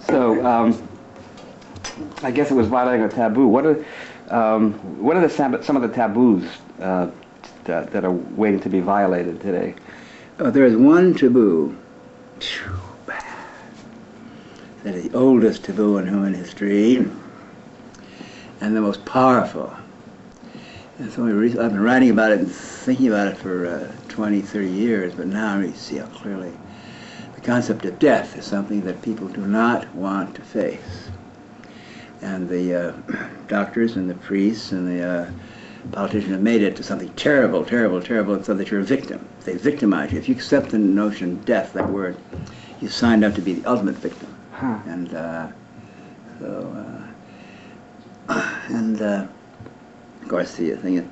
So, I guess it was violating a taboo. What are some of the taboos that are waiting to be violated today? There is one taboo that is the oldest taboo in human history and the most powerful. And so I've been writing about it and thinking about it for 20, 30 years, but now I really see how clearly the concept of death is something that people do not want to face. And the doctors and the priests and the politicians have made it to something terrible, terrible, terrible, so that you're a victim. They victimize you. If you accept the notion of death, that word, you signed up to be the ultimate victim. Huh. And of course, the thing is,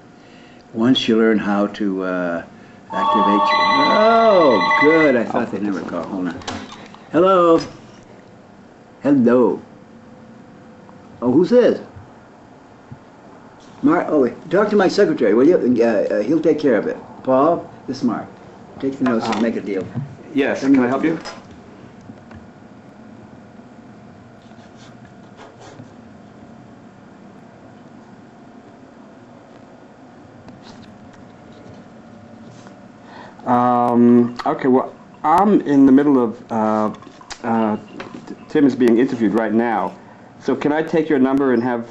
once you learn how to activate your... Oh, good. I thought they'd never call. Hold on. Hello. Hello. Oh, who's this? Mark. Oh, wait. Talk to my secretary, will you? He'll take care of it. Paul, this is Mark. Take the notes and make a deal. Yes. Can I help you? Okay, well, I'm in the middle of, Tim is being interviewed right now, so can I take your number and have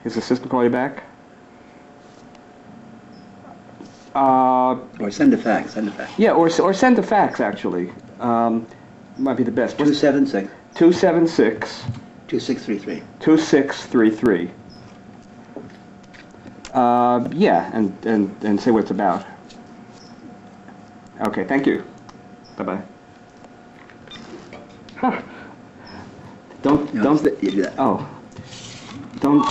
his assistant call you back? Or send a fax, Yeah, or send a fax, actually. Might be the best. 276. 276. 2633. 2633. Yeah, and say what it's about. Okay, thank you. Bye-bye. Huh. Don't you do that. Oh. Don't.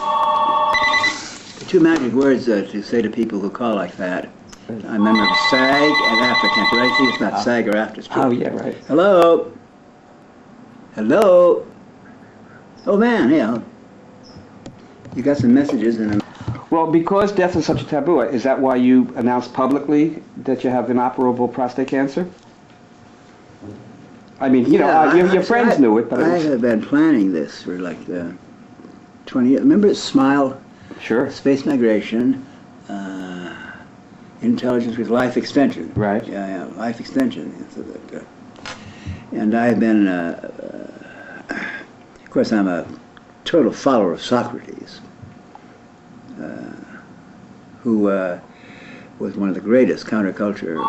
The two magic words to say to people who call like that. I remember SAG and after. Can't you write? See, it's not SAG or after. It's true. Oh, yeah, right. Hello. Hello. Oh man, yeah. You got some messages and. Well, because death is such a taboo, is that why you announced publicly that you have inoperable prostate cancer? I mean, you know, your friends knew it, but I have been planning this for like 20 years. Remember SMILE? Sure. Space migration, intelligence with life extension. Right. Yeah, life extension. So that, and I've been, of course, I'm a total follower of Socrates. Who was one of the greatest counterculture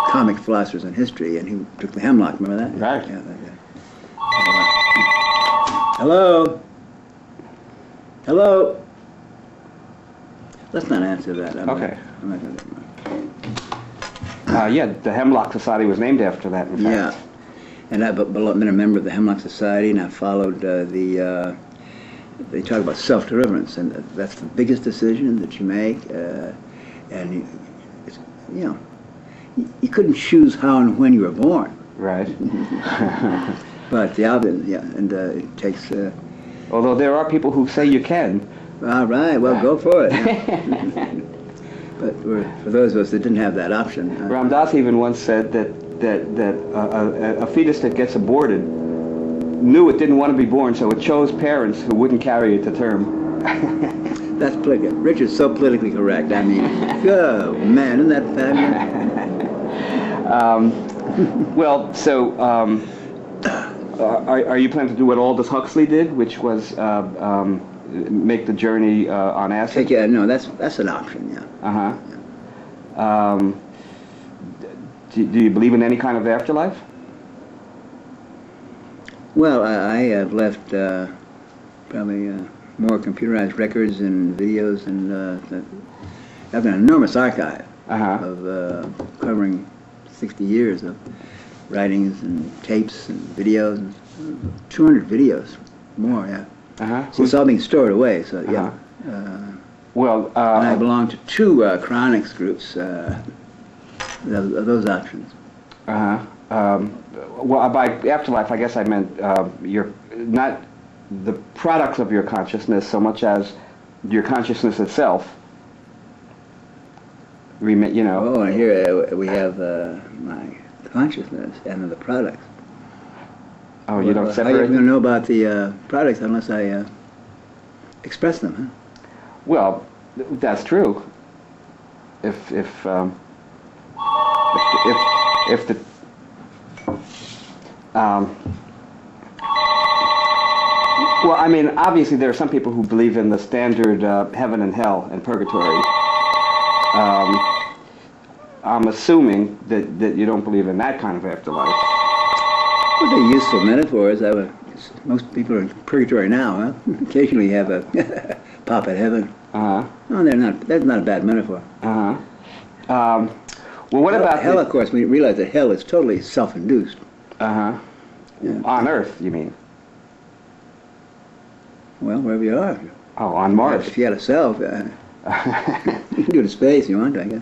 comic philosophers in history, and he took the hemlock. Remember that? Right. Yeah, Hello. Hello. Let's not answer that. Okay. I'm not gonna Yeah, the Hemlock Society was named after that, in fact. Yeah, and I've been a member of the Hemlock Society, and I followed they talk about self-deliverance, and that's the biggest decision that you make, and you couldn't choose how and when you were born. Right. But the album, yeah, and it takes. Although there are people who say you can. All right, well, go for it. Yeah. But for those of us that didn't have that option. Ram Dass even once said that a fetus that gets aborted knew it didn't want to be born, so it chose parents who wouldn't carry it to term. That's political. Richard's so politically correct. I mean, oh man, isn't that fabulous? Well, so are you planning to do what Aldous Huxley did, which was make the journey on acid? No, that's an option. Yeah. Do you believe in any kind of afterlife? Well, I have left probably more computerized records and videos, and I have an enormous archive of covering 60 years of writings and tapes and videos, and 200 videos, more, yeah. So it's all being stored away, so yeah. Well, and I belong to two chronics groups, those options. Well, by afterlife, I guess I meant you're not the products of your consciousness so much as your consciousness itself. You know. Oh, and here we have my consciousness and the products. Oh, you don't How are you separate going to them? know about the products unless I express them? Huh? Well, that's true. If the um, well, I mean, obviously there are some people who believe in the standard heaven and hell and purgatory. I'm assuming that you don't believe in that kind of afterlife. Well, they're useful metaphors. Most people are in purgatory now, huh? Occasionally you have a pop at heaven. Uh-huh. No, they're not. That's not a bad metaphor. Uh-huh. Well, what about hell? Of course, we realize that hell is totally self-induced. Uh-huh. Yeah. On Earth, you mean? Well, wherever you are. Oh, on Mars. If you had a self, you can do it in space if you want, I guess.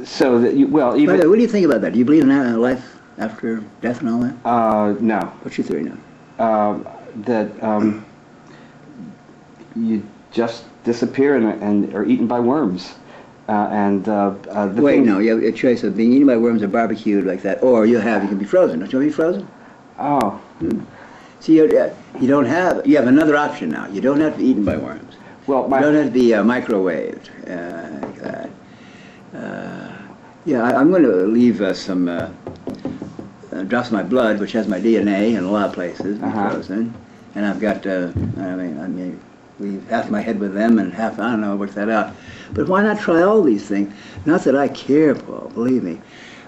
So that you, well, By the even way, what do you think about that? Do you believe in life after death and all that? no, What's your theory now? that you just disappear and are eaten by worms, the Wait, thing, no, you have a choice of being eaten by worms or barbecued like that, or you can be frozen. Don't you want to be frozen? Oh, See, you don't have, you have another option now. You don't have to be eaten by worms. well, You don't have to be microwaved. Like that. I'm going to leave some drops of my blood, which has my DNA in a lot of places, frozen. And I've got, I mean, leave half my head with them and half, I don't know, work that out. But why not try all these things? Not that I care, Paul, believe me.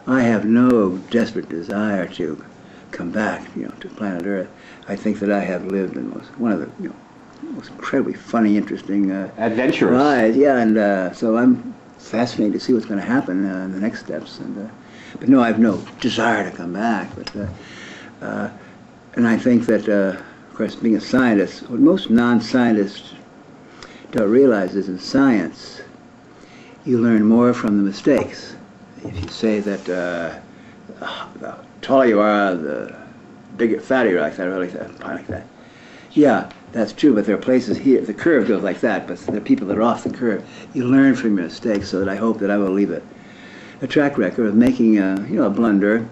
I have no desperate desire to come back, to planet Earth. I think that I have lived in one of the, most incredibly funny, interesting adventurous. lives. Yeah, and so I'm fascinated to see what's going to happen in the next steps. But no, I have no desire to come back. And I think that, of course, being a scientist, what most non-scientists don't realize is in science, you learn more from the mistakes. If you say that the taller you are, the bigger, fatter you are, like that, or like that. Yeah, that's true, but there are places here, the curve goes like that, but there are people that are off the curve. You learn from your mistakes, so that I hope that I will leave a track record of making a blunder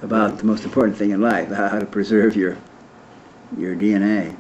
about the most important thing in life, how to preserve your DNA.